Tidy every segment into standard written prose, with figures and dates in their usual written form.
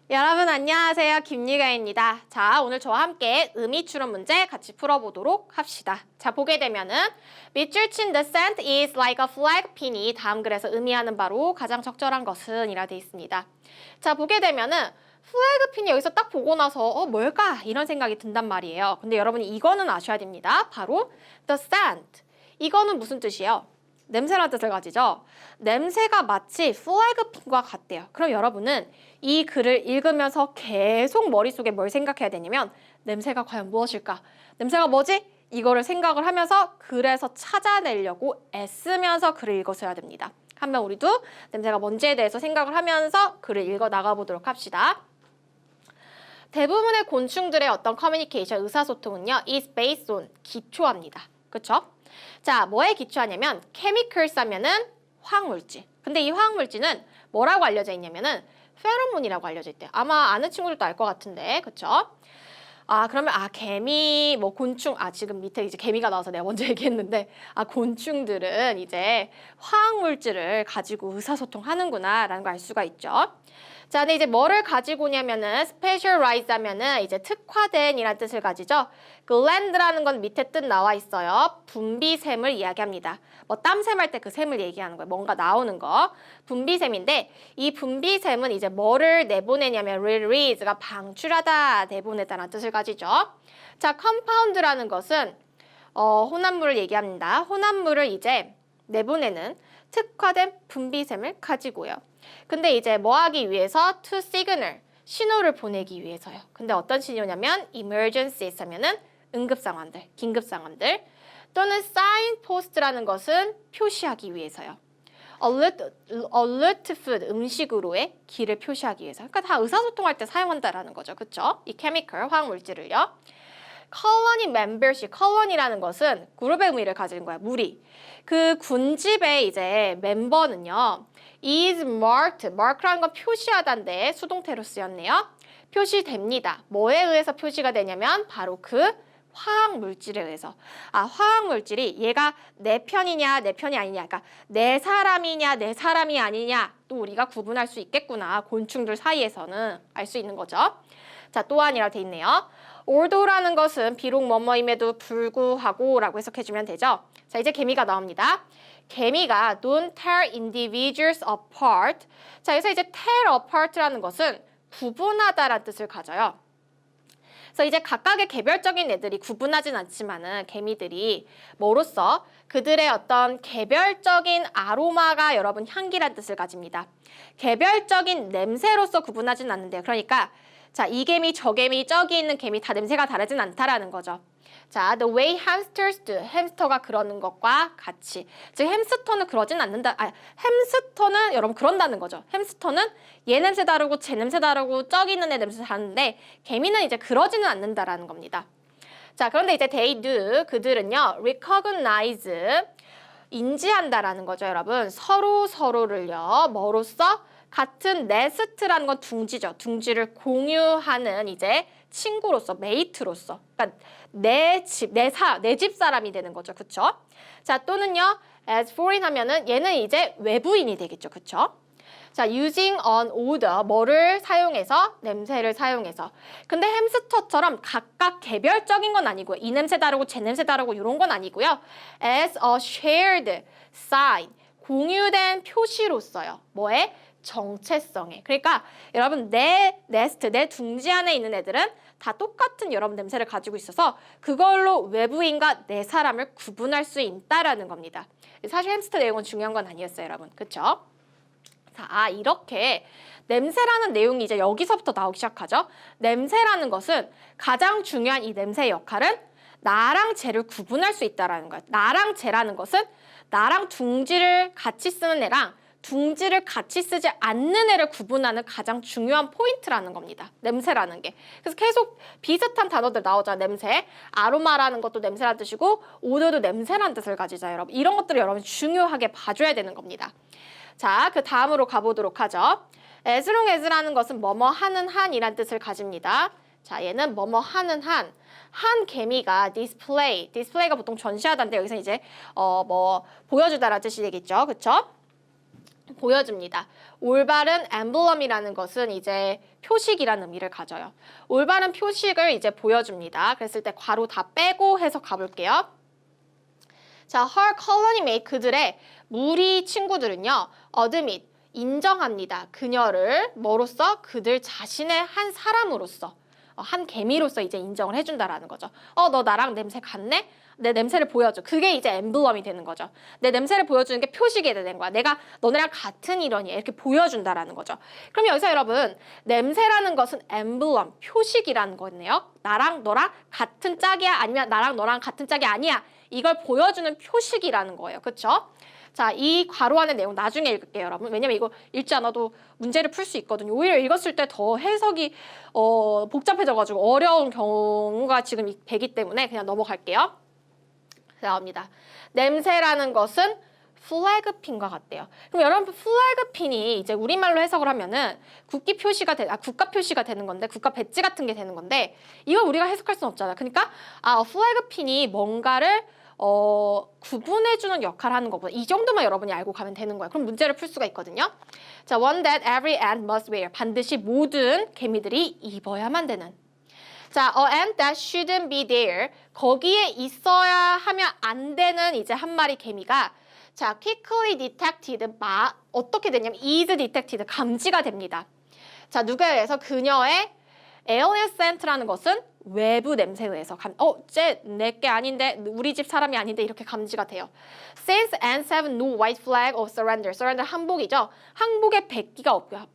여러분 안녕하세요. 김유가입니다. 자, 오늘 저와 함께 의미 추론 문제 같이 풀어보도록 합시다. 자, 보게 되면은 밑줄 친 the scent is like a flag pin이 다음 글에서 의미하는 바로 가장 적절한 것은 이라 돼 있습니다. 자, 보게 되면은 플래그 핀이 여기서 딱 보고 나서 뭘까? 이런 생각이 든단 말이에요. 근데 여러분이 이거는 아셔야 됩니다. 바로 the scent. 이거는 무슨 뜻이에요? 냄새라는 뜻을 가지죠. 냄새가 마치 플래그핀과 같대요. 그럼 여러분은 이 글을 읽으면서 계속 머릿속에 뭘 생각해야 되냐면 냄새가 과연 무엇일까? 냄새가 뭐지? 이거를 생각을 하면서 글에서 찾아내려고 애쓰면서 글을 읽어서야 됩니다. 한번 우리도 냄새가 뭔지에 대해서 생각을 하면서 글을 읽어 나가보도록 합시다. 대부분의 곤충들의 어떤 커뮤니케이션, 의사소통은요. is based on, 기초합니다. 그쵸? 자, 뭐에 기초하냐면 chemicals 하면은 화학물질. 근데 이 화학물질은 뭐라고 알려져 있냐면은 페로몬이라고 알려져 있대요. 아마 아는 친구들도 알 것 같은데, 그쵸? 그러면 개미, 곤충, 지금 밑에 이제 개미가 나와서 내가 먼저 얘기했는데, 곤충들은 이제 화학물질을 가지고 의사소통하는구나라는 걸 알 수가 있죠. 자, 근데 이제 뭐를 가지고 오냐면은 specialize 하면은 이제 특화된 이란 뜻을 가지죠. gland라는 건 밑에 뜻 나와 있어요. 분비샘을 이야기합니다. 땀샘 할 때 그 샘을 얘기하는 거예요. 뭔가 나오는 거. 분비샘인데 이 분비샘은 이제 뭐를 내보내냐면 release가 방출하다, 내보내다라는 뜻을 가지죠. 자, compound라는 것은 혼합물을 얘기합니다. 혼합물을 이제 내보내는 특화된 분비샘을 가지고요. 근데 이제 뭐 하기 위해서? to signal, 신호를 보내기 위해서요. 근데 어떤 신호냐면 emergencies 하면은 응급 상황들, 긴급 상황들 또는 signpost라는 것은 표시하기 위해서요. alert food, 음식으로의 길을 표시하기 위해서. 그러니까 다 의사소통할 때 사용한다라는 거죠. 그쵸? 이 chemical, 화학물질을요. colony membership, colony라는 것은 그룹의 의미를 가진 거야. 무리. 그 군집의 이제 멤버는요. is marked, mark라는 건 표시하다인데 수동태로 쓰였네요. 표시됩니다. 뭐에 의해서 표시가 되냐면 바로 그 화학물질에 의해서. 화학물질이 얘가 내 편이냐 내 편이 아니냐, 그러니까 내 사람이냐 내 사람이 아니냐 또 우리가 구분할 수 있겠구나. 곤충들 사이에서는 알 수 있는 거죠. 자, 또한이라고 돼 있네요. although라는 것은 비록 뭐뭐임에도 불구하고 라고 해석해주면 되죠. 자, 이제 개미가 나옵니다. 개미가 don't tear individuals apart. 자, 여기서 이제 tear apart라는 것은 구분하다라는 뜻을 가져요. 그래서 이제 각각의 개별적인 애들이 구분하진 않지만은 개미들이 뭐로써 그들의 어떤 개별적인 아로마가 여러분 향기란 뜻을 가집니다. 개별적인 냄새로서 구분하진 않는데요. 그러니까 자, 이 개미, 저 개미, 저기 있는 개미 다 냄새가 다르진 않다라는 거죠. 자, the way hamsters do. 햄스터가 그러는 것과 같이. 즉, 햄스터는 그러진 않는다. 햄스터는 여러분 그런다는 거죠. 햄스터는 얘 냄새 다르고 쟤 냄새 다르고 저기 있는 애 냄새 다른데 개미는 이제 그러지는 않는다라는 겁니다. 자, 그런데 이제 they do. 그들은요, recognize. 인지한다라는 거죠, 여러분. 서로를요, 뭐로써? 같은 네스트라는 건 둥지죠. 둥지를 공유하는 이제 친구로서, 메이트로서. 그러니까 내 집 사람이 되는 거죠. 그쵸? 자, 또는요, as foreign 하면은 얘는 이제 외부인이 되겠죠. 그쵸? 자, using an odor, 뭐를 사용해서? 냄새를 사용해서. 근데 햄스터처럼 각각 개별적인 건 아니고요. 이 냄새 다르고 제 냄새 다르고 이런 건 아니고요. as a shared sign, 공유된 표시로서요. 뭐에? 정체성에. 그러니까 여러분 내 네스트, 내 둥지 안에 있는 애들은 다 똑같은 여러분 냄새를 가지고 있어서 그걸로 외부인과 내 사람을 구분할 수 있다라는 겁니다. 사실 햄스터 내용은 중요한 건 아니었어요, 여러분. 그쵸? 자, 이렇게 냄새라는 내용이 이제 여기서부터 나오기 시작하죠. 냄새라는 것은 가장 중요한 이 냄새의 역할은 나랑 쟤를 구분할 수 있다라는 거예요. 나랑 쟤라는 것은 나랑 둥지를 같이 쓰는 애랑 둥지를 같이 쓰지 않는 애를 구분하는 가장 중요한 포인트라는 겁니다. 냄새라는 게. 그래서 계속 비슷한 단어들 나오잖아요. 냄새. 아로마라는 것도 냄새라는 뜻이고 오도도 냄새라는 뜻을 가지죠, 여러분. 이런 것들을 여러분 중요하게 봐줘야 되는 겁니다. 자, 그 다음으로 가보도록 하죠. as long as라는 것은 뭐뭐 하는 한이란 뜻을 가집니다. 자, 얘는 뭐뭐 하는 한. 한 개미가 디스플레이가 보통 전시하다인데 여기서 이제 보여주다라는 뜻이 되겠죠. 그쵸? 보여줍니다. 올바른 엠블럼이라는 것은 이제 표식이라는 의미를 가져요. 올바른 표식을 이제 보여줍니다. 그랬을 때 괄호 다 빼고 해서 가볼게요. 자, her colony mate 그들의 무리 친구들은요, admit 인정합니다. 그녀를 뭐로써? 그들 자신의 한 사람으로서, 한 개미로서 이제 인정을 해준다라는 거죠. 너 나랑 냄새 같네? 내 냄새를 보여줘. 그게 이제 엠블럼이 되는 거죠. 내 냄새를 보여주는 게 표식이 되는 거야. 내가 너네랑 같은 일원이야. 이렇게 보여준다라는 거죠. 그럼 여기서 여러분, 냄새라는 것은 엠블럼, 표식이라는 거네요. 나랑 너랑 같은 짝이야? 아니면 나랑 너랑 같은 짝이 아니야? 이걸 보여주는 표식이라는 거예요. 그렇죠? 자, 이 괄호 안의 내용 나중에 읽을게요, 여러분. 왜냐면 이거 읽지 않아도 문제를 풀 수 있거든요. 오히려 읽었을 때 더 해석이 복잡해져가지고 어려운 경우가 지금 되기 때문에 그냥 넘어갈게요. 나옵니다. 냄새라는 것은 플래그핀과 같대요. 그럼 여러분 플래그핀이 이제 우리말로 해석을 하면은 국가 표시가 되는 건데, 국가 배지 같은 게 되는 건데, 이걸 우리가 해석할 수는 없잖아. 그러니까 플래그핀이 뭔가를 구분해주는 역할을 하는 것보다 이 정도만 여러분이 알고 가면 되는 거야. 그럼 문제를 풀 수가 있거든요. 자, one that every ant must wear. 반드시 모든 개미들이 입어야만 되는. 자, a ant that shouldn't be there. 거기에 있어야 하면 안 되는 이제 한 마리 개미가 자, quickly detected. 어떻게 되냐면 is detected. 감지가 됩니다. 자, 누구에 의해서? 그녀의 alien scent라는 것은 외부 냄새에 의해서 쟤 내게 아닌데, 우리 집 사람이 아닌데 이렇게 감지가 돼요. Since ants have no white flag of surrender. surrender 항복이죠. 항복에 백기가 없고요.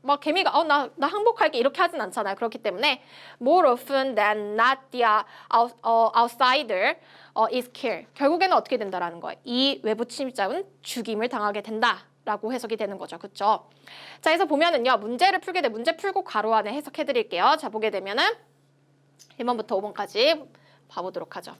막 개미가 나 항복할게 이렇게 하진 않잖아요. 그렇기 때문에 more often than not the outsider is killed. 결국에는 어떻게 된다라는 거예요. 이 외부 침입자는 죽임을 당하게 된다라고 해석이 되는 거죠. 그렇죠? 자, 그래서 보면은요. 문제를 풀게 돼. 문제 풀고 괄호 안에 해석해 드릴게요. 자, 보게 되면은 1번부터 5번까지 봐보도록 하죠.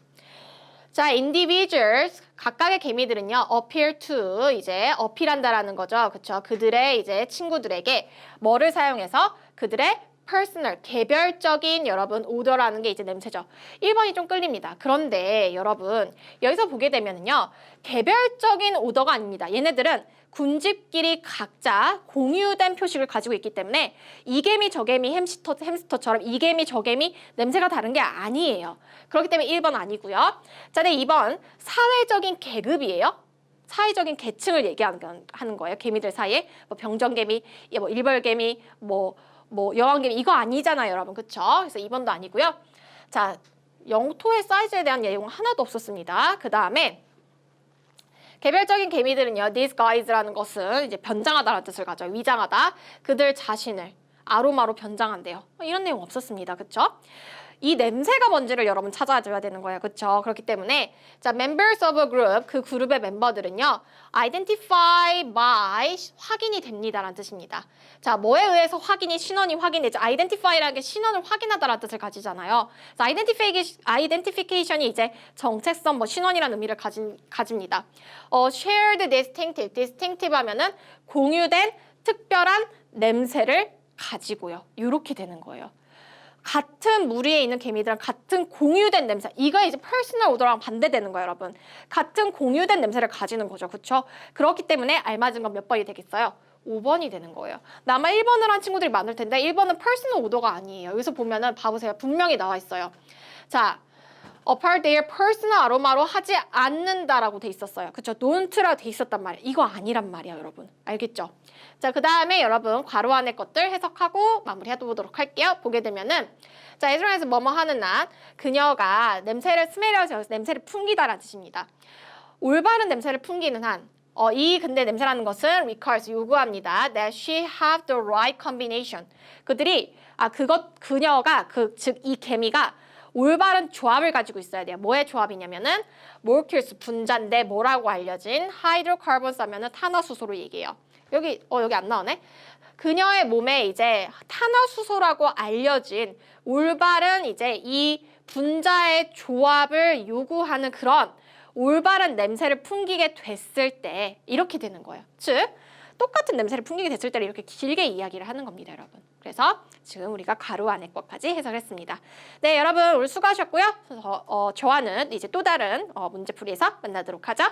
자, individuals 각각의 개미들은요, appear to 이제 어필한다라는 거죠, 그렇죠? 그들의 이제 친구들에게 뭐를 사용해서 그들의 personal 개별적인 여러분 오더라는 게 이제 냄새죠. 1번이 좀 끌립니다. 그런데 여러분 여기서 보게 되면은요, 개별적인 오더가 아닙니다. 얘네들은 군집끼리 각자 공유된 표식을 가지고 있기 때문에 이 개미 저 개미 햄스터처럼 이 개미 저 개미 냄새가 다른 게 아니에요. 그렇기 때문에 1번 아니고요. 자, 네, 2번 사회적인 계급이에요. 사회적인 계층을 얘기하는 거예요. 개미들 사이에 뭐 병정개미, 뭐 일벌개미, 뭐 여왕개미 이거 아니잖아요, 여러분. 그쵸? 그래서 2번도 아니고요. 자, 영토의 사이즈에 대한 내용은 하나도 없었습니다. 그 다음에 개별적인 개미들은요, these guys라는 것은 이제 변장하다라는 뜻을 가져요. 위장하다. 그들 자신을 아로마로 변장한대요. 이런 내용 없었습니다. 그쵸? 이 냄새가 뭔지를 여러분 찾아줘야 되는 거예요. 그렇죠? 그렇기 때문에 자, members of a group 그 그룹의 멤버들은요. identify by 확인이 됩니다라는 뜻입니다. 자, 뭐에 의해서 신원이 확인되죠? identify라는 게 신원을 확인하다라는 뜻을 가지잖아요. 자, identification이 이제 정체성 신원이라는 의미를 가집니다. shared distinctive 하면은 공유된 특별한 냄새를 가지고요. 이렇게 되는 거예요. 같은 무리에 있는 개미들은 같은 공유된 냄새, 이거 이제 퍼스널 오더랑 반대되는 거예요, 여러분. 같은 공유된 냄새를 가지는 거죠, 그렇죠? 그렇기 때문에 알맞은 건 몇 번이 되겠어요? 5번이 되는 거예요. 아마 1번을 한 친구들이 많을 텐데 1번은 퍼스널 오더가 아니에요. 여기서 보면은 봐보세요. 분명히 나와 있어요. 자, apart their personal 아로마로 하지 않는다라고 돼 있었어요. 그쵸? don't라고 돼 있었단 말이에요. 이거 아니란 말이야, 여러분. 알겠죠? 자, 그 다음에 여러분 괄호 안의 것들 해석하고 마무리해보도록 할게요. 보게 되면은 자, 에스라에서 뭐뭐 하는 한 그녀가 냄새를 스멜이라고 해서 냄새를 풍기다라는 뜻입니다. 올바른 냄새를 풍기는 한 근데 냄새라는 것은 requires 요구합니다. That she have the right combination. 그녀가 즉 이 개미가 올바른 조합을 가지고 있어야 돼요. 뭐의 조합이냐면은 molecules 분자인데 뭐라고 알려진 hydrocarbons 하면은 탄화수소로 얘기해요. 여기 안 나오네. 그녀의 몸에 이제 탄화수소라고 알려진 올바른 이제 이 분자의 조합을 요구하는 그런 올바른 냄새를 풍기게 됐을 때 이렇게 되는 거예요. 즉 똑같은 냄새를 풍기게 됐을 때를 이렇게 길게 이야기를 하는 겁니다, 여러분. 그래서 지금 우리가 가로 안의 것까지 해석했습니다. 네, 여러분 오늘 수고하셨고요. 저와는 이제 또 다른 문제풀이에서 만나도록 하죠.